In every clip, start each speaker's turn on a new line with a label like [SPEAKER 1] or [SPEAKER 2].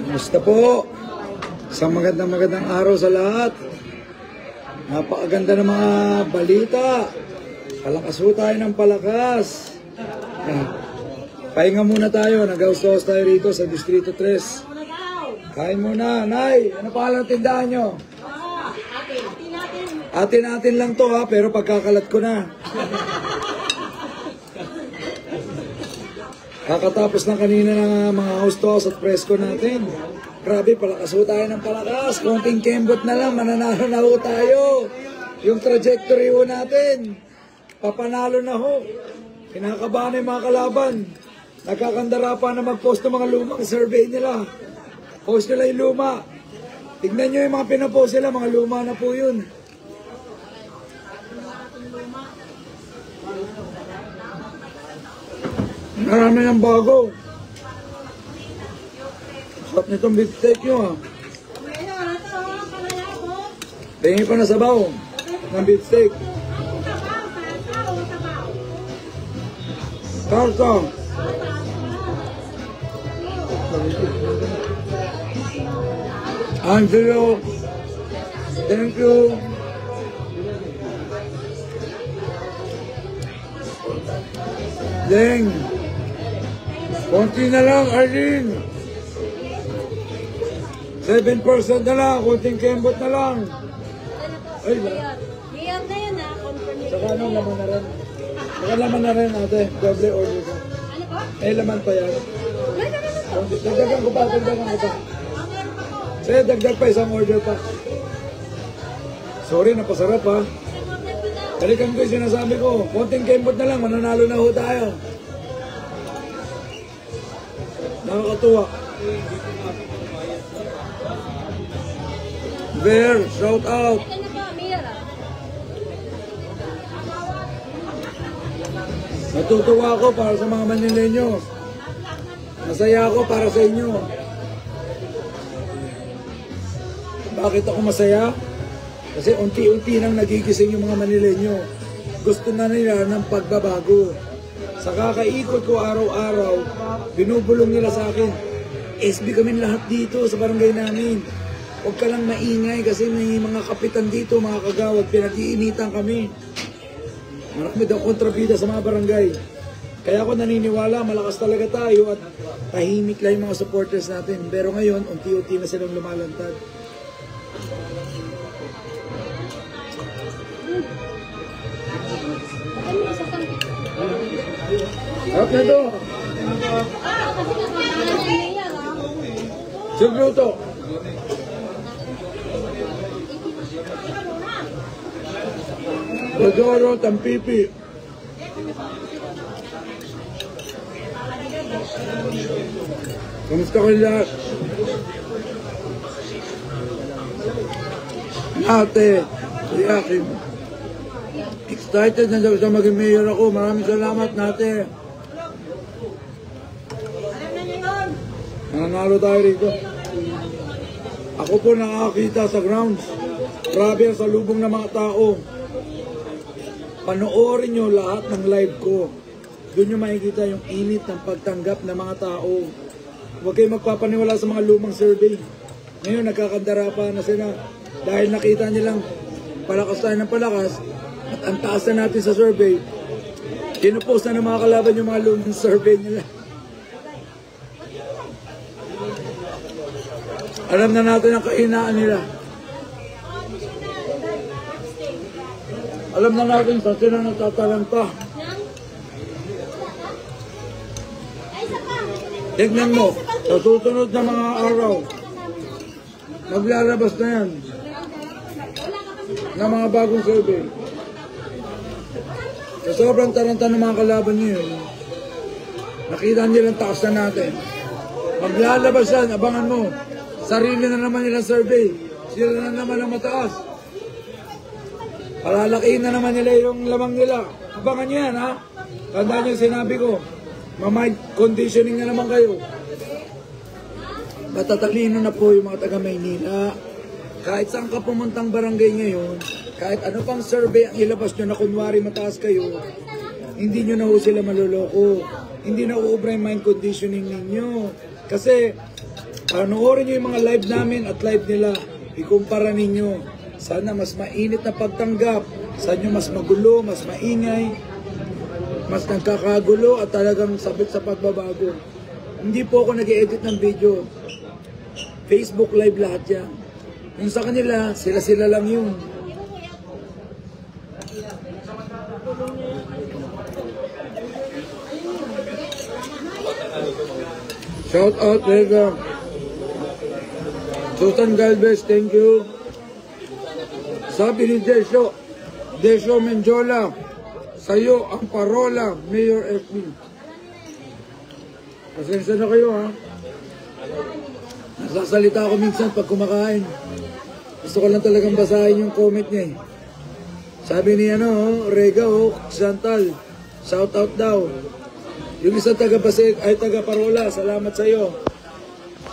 [SPEAKER 1] Kumusta po? Isang magandang araw sa lahat. Napakaganda ng mga balita. Palakas po tayo ng palakas. Pahinga muna tayo. Nag-house tayo rito sa Distrito 3. Kain muna. Nay, ano pangalan ng tindahan nyo? Atin lang to ha, pero pagkakalat ko na. Kakatapos na kanina ng mga house at presko natin. Grabe, palakas ho tayo ng palakas. Konting kembot na lang, mananalo na ho tayo. Yung trajectory ho natin, papanalo na ho. Kinakabahan na yung mga kalaban. Nagkakandara pa na mag-post ng mga lumang survey nila. Post nila yung luma. Tignan nyo yung mga pinapost nila, mga luma na po yun. Marami ng bago. Sarap nitong beef steak nyo ha. Tingin pa na sabaw ng beef steak. Tarta. Angelo. Thank you. Deng. Konti na lang, Arlene. 7% na lang, konting kembot na lang. Ay,
[SPEAKER 2] Mayor na yan ha, confirmation.
[SPEAKER 1] saka anong laman na rin? Saka laman na rin ate, double order ko.
[SPEAKER 2] Ano po?
[SPEAKER 1] May laman pa yan. Dagdagan ko pa. Sige, dagdag pa, isang order pa. Sorry, napasarap ha. Balikan ko yung sinasabi ko, konting kembot na lang, mananalo na ho tayo. Nakakatuwa. Bear, shout out.
[SPEAKER 2] Ano po, Mayor ha?
[SPEAKER 1] Natutuwa ako para sa mga Manileño. Masaya ako para sa inyo. Bakit ako masaya? Kasi unti-unti nang nagigising yung mga Manileño. Gusto na nila ng pagbabago. Sa kakaikot ko araw-araw, binubulong nila sa akin. SB kami lahat dito sa barangay namin. Huwag ka lang maingay kasi may mga kapitan dito, mga kagawad, pinag-iinitan kami. Marami daw kontrabida sa mga barangay. Kaya ako naniniwala, malakas talaga tayo at tahimik lang yung mga supporters natin. Pero ngayon, unti-unti na silang lumalantad. Harap na ito. Sigluto. Rodoro, Tampipi. Kamusta kayo lahat? Ate, si Akim. Excited na daw siya maging mayor ako. Maraming salamat, Nate. Nanalo tayo rito. Ako po nakakita sa grounds. Grabe ang salubong ng mga tao. Panoorin nyo lahat ng live ko. Doon nyo makikita yung init ng pagtanggap ng mga tao. Huwag kayo magpapaniwala sa mga lumang survey. Ngayon nagkakandara pa na sila. Dahil nakita nilang palakas tayo ng palakas at ang taas na natin sa survey, pinupost na ng mga kalaban yung mga lumang survey nila. Alam na natin ang kahinaan nila. Alam na natin sa sila nagtataranta. Tignan mo, sa susunod na mga araw, maglalabas na yan ng mga bagong survey. Sa sobrang taranta ng mga kalaban niyo yun, nakita nilang taas na natin. Maglalabas yan, abangan mo. Sarili na naman nilang survey. Sila na naman ang mataas. Palalakihin na naman nila yung lamang nila. Abangan nyo yan ha. Tandaan nyo yung sinabi ko. Ma-mind conditioning na naman kayo. Matatalino na po yung mga taga Maynila. Kahit saan ka pumuntang barangay ngayon, kahit ano pang survey ang ilabas nyo na kunwari mataas kayo, hindi nyo na ho sila maluloko. hindi na uubra yung mind conditioning ninyo. Kasi, panoorin nyo yung mga live namin at live nila. Ikumpara ninyo. Sana mas mainit na pagtanggap. Saan nyo mas magulo, mas maingay, mas nagkakagulo at talagang sabit sa pagbabago. Hindi po ako nag-edit ng video. Facebook live lahat yan. Yung sa kanila, sila-sila lang yun. Shout out, Rega. Susan Galvez, thank you. Sabi ni Desio Menjola, sa'yo ang parola, Mayor FB. Pasensya na kayo, ha? Nasasalita ako minsan pag kumakain. Gusto ko lang talagang basahin yung comment niya, eh. Sabi ni Rega, Chantal, shout out daw. Yung isang taga-Basig ay taga-parola, salamat sa iyo.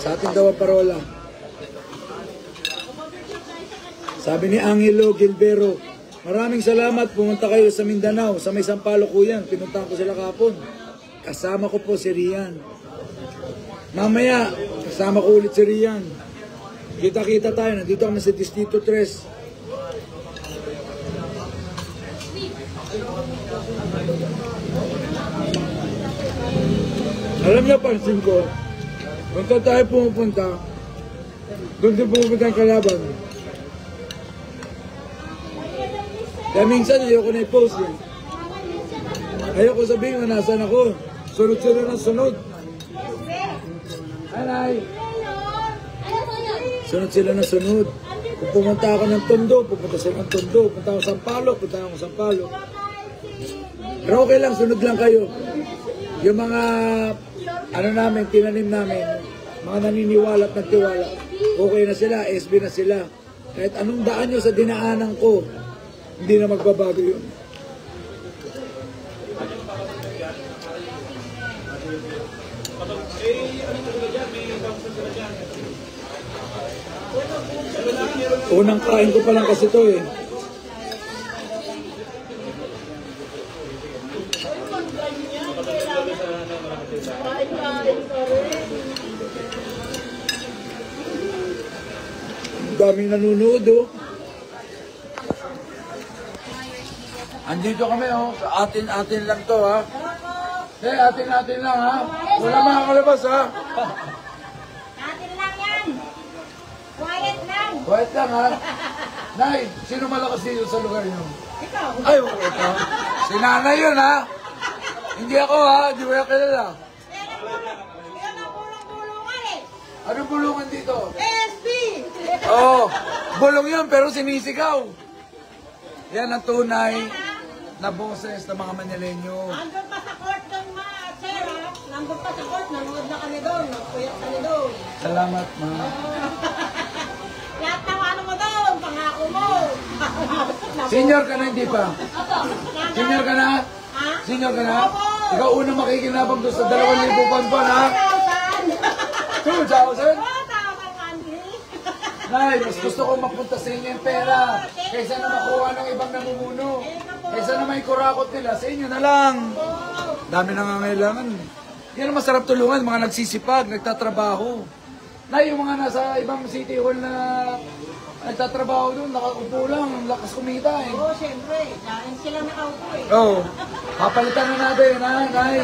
[SPEAKER 1] Sa atin daw ang parola. Sabi ni Angelo Gilbero, maraming salamat, pumunta kayo sa Mindanao, sa may Sampaloc ko yan, pinuntahan ko sila kahapon. Kasama ko po si Rian. Mamaya, kasama ko ulit si Rian. Kita-kita tayo, nandito kami sa Distrito 3. Alam niyo, pansin ko, kung tayo pumupunta, doon din pumupunta ang kalaban. Kaya minsan ayoko na i-post eh. Ayoko sabihin na nasan ako. Sunod sila ng sunod. Anay! Sunod sila ng sunod. Kung pumunta ako ng Tondo, pupunta sila ng Tondo. Punta ako sa Sampaloc, punta ako sa Sampaloc. Pero okay lang, sunod lang kayo. Yung mga namin, tinanim namin, mga naniniwala at nagtiwala, okay na sila, SB na sila. Kahit anong daan nyo sa dinaanan ko, hindi na magbabago yun. Unang kain ko pa lang kasi ito eh. Daming nanonood oh. Andito kami oh, sa atin lang to ha. Atin lang ha. Wala makakalabas ha.
[SPEAKER 2] Atin lang yan. Quiet lang.
[SPEAKER 1] Quiet lang ha. Nay, sino malakas dito sa lugar niyo?
[SPEAKER 2] Ikaw.
[SPEAKER 1] Ay, ito. Si nanay yun ha. Hindi ako ha, di mo yung kilala.
[SPEAKER 2] Yan ang bulong-bulungan eh.
[SPEAKER 1] Anong bulungan dito?
[SPEAKER 2] SB.
[SPEAKER 1] Oo, bulong yun pero sinisigaw. Yan ang tunay na boses ng mga Manileño.
[SPEAKER 2] Nandun pa sa court doon sir ha. Nandun pa sa court, nanood na kami doon. Nagpuyat kami doon.
[SPEAKER 1] Salamat, ma.
[SPEAKER 2] Lahat ng ano mo doon, pangako mo.
[SPEAKER 1] Senior ka na, hindi pa? Senior ka na?
[SPEAKER 2] Ha?
[SPEAKER 1] Senior ka na? Ikaw unang makikinabang doon sa 2,000 buwan ha? 2,000? Nay, mas gusto ko mapunta sa inyo yung pera kaysa na makuha ng ibang namumuno. Kaysa na may kurakot nila, sa inyo na lang. Dami nangangailangan. Yan ang masarap tulungan, mga nagsisipag, nagtatrabaho. Nay, yung mga nasa ibang city hall na nagtatrabaho doon, nakaupo lang, lakas kumita eh.
[SPEAKER 2] Oo, siyempre. Dahil sila nakaupo eh.
[SPEAKER 1] Oo. Papalitan na natin, ha, Nay.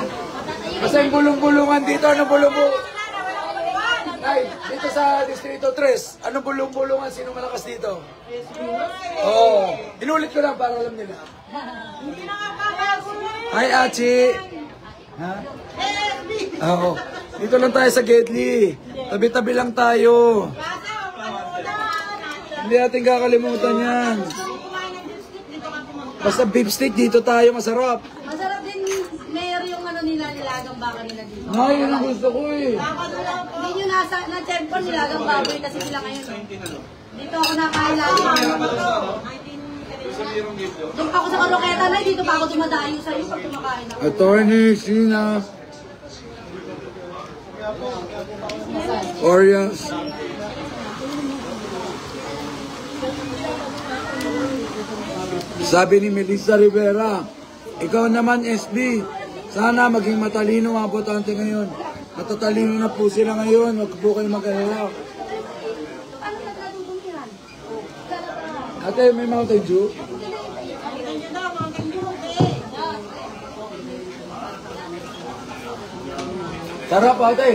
[SPEAKER 1] Kasi yung bulong-bulungan dito, ano bulong-bulungan? Nay, dito sa Distrito 3, anong bulong-bulungan? Sino malakas dito? Oo. Inulit ko lang para alam nila.
[SPEAKER 2] Hindi na makabago eh.
[SPEAKER 1] Hi, Achi. Ha? Oo. Dito lang tayo sa Gedli. Tabi-tabi lang tayo. Hindi natin kakalimutan yan. Basta beef steak, dito tayo masarap.
[SPEAKER 2] Masarap din, Mayor, yung nilagang baka nila dito.
[SPEAKER 1] Nay, yun ang gusto ko eh.
[SPEAKER 2] Hindi nyo na-tempo nilagang baboy kasi sila ngayon. Dito ako nakain lagi. Doon pa ako sa Caloocan na, dito pa ako dumadayo sa iyo pag kumakain ako.
[SPEAKER 1] Attorney Sina Orias. Sabi ni Melissa Rivera, ikaw naman SB, Sana maging matalino mga botante ngayon. Matatalino na po sila ngayon. Huwag po kayo mag-alala. Ate, may Mountain Dew? Sarap ate.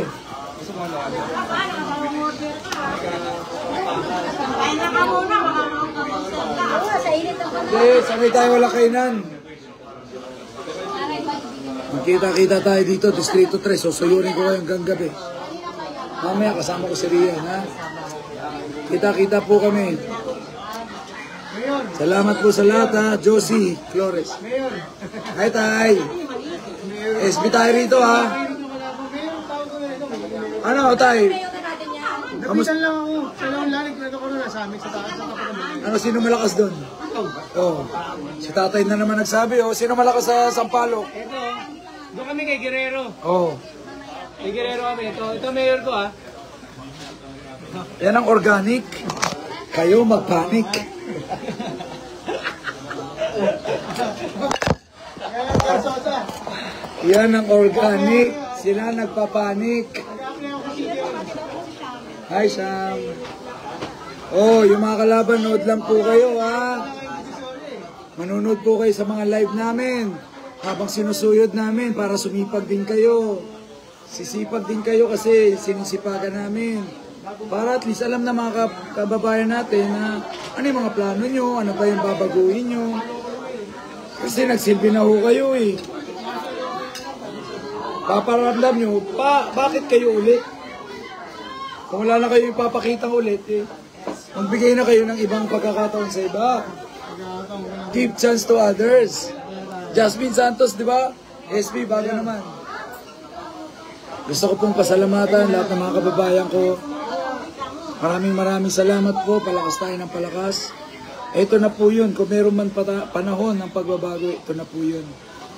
[SPEAKER 1] Hindi, sanay tayo wala kainan. Magkita-kita tayo dito, Distrito 3. Susuyurin ko kayo hanggang gabi. Mamaya kasama ko si Rian, ha? Kita-kita po kami. Salamat po sa lahat, ha? Josie Flores. Hi, Tay. SB tayo rito, ha? Ano, Tay?
[SPEAKER 3] Napitan lang ako. Sa lang lalig na ako na sa amin sa taas.
[SPEAKER 1] Ano, sino malakas doon? Oh, si tatay na naman nagsabi, oh. Sino malakas sa Sampaloc?
[SPEAKER 3] Ito, doon kami kay Guerrero.
[SPEAKER 1] Oh.
[SPEAKER 3] Kay Guerrero kami. Ito mayor ko ha.
[SPEAKER 1] Yan ang organic. Kayo magpanik. Yan ang organic. Sila nagpapanik. Hi, Sam. Oh, yung mga kalaban, nood lang po kayo, ha? Manunod po kayo sa mga live namin. Habang sinusuyod namin para sumipag din kayo. Sisipag din kayo kasi sinisipagan namin. Para at least alam na mga kababayan natin na ano yung mga plano nyo, ano pa yung babaguhin nyo. Kasi nagsilbi na ho kayo eh. Paparamdam nyo, bakit kayo ulit? Kung wala na kayo ipapakita ulit eh. Magbigay na kayo ng ibang pagkakataon sa iba. Give chance to others. Jasmine Santos, di ba? SB, bago naman. Gusto ko pong pasalamatan lahat ng mga kababayan ko. Maraming salamat po. Palakas tayo ng palakas. Ito na po yun. Kung meron man panahon ng pagbabago, ito na po yun.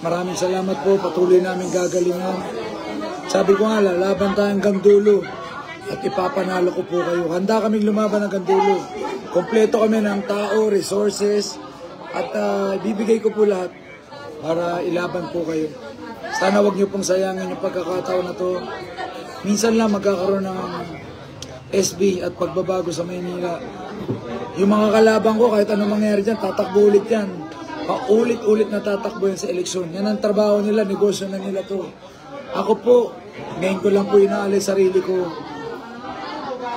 [SPEAKER 1] Maraming salamat po. Patuloy namin gagalingan. Sabi ko nga, lalaban tayo hanggang dulo. At ipapanalo ko po kayo. Handa kaming lumaban hanggang dulo. Kompleto kami ng tao, resources, at bibigay ko po lahat para ilaban po kayo. Sana wag niyo pong sayangin yung pagkakataon na to. Minsan lang magkakaroon ng SB at pagbabago sa Maynila. Yung mga kalaban ko, kahit anong mangyari dyan, tatakbo ulit yan. Paulit-ulit na tatakbo yan sa eleksyon. Yan ang trabaho nila, negosyo na nila to. Ako po, ngayon ko lang po inaalay sarili ko.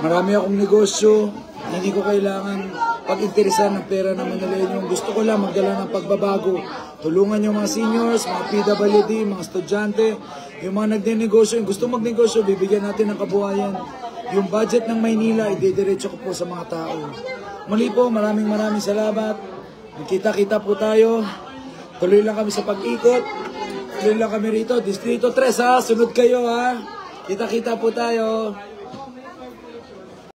[SPEAKER 1] Marami akong negosyo, hindi ko kailangan pag-interesan ng pera ng Manileño. Gusto ko lang magdala ng pagbabago. Tulungan yung mga seniors, mga PWD, mga estudyante, yung mga nagde-negosyo, yung gusto magnegosyo, bibigyan natin ng kabuhayan. Yung budget ng Maynila, idediretso ko po sa mga tao. Muli po, maraming salamat. Magkita-kita po tayo. Tuloy lang kami sa pag-ikot. Tuloy lang kami rito. Distrito 3 ha, sunod kayo ha. Kita-kita po tayo.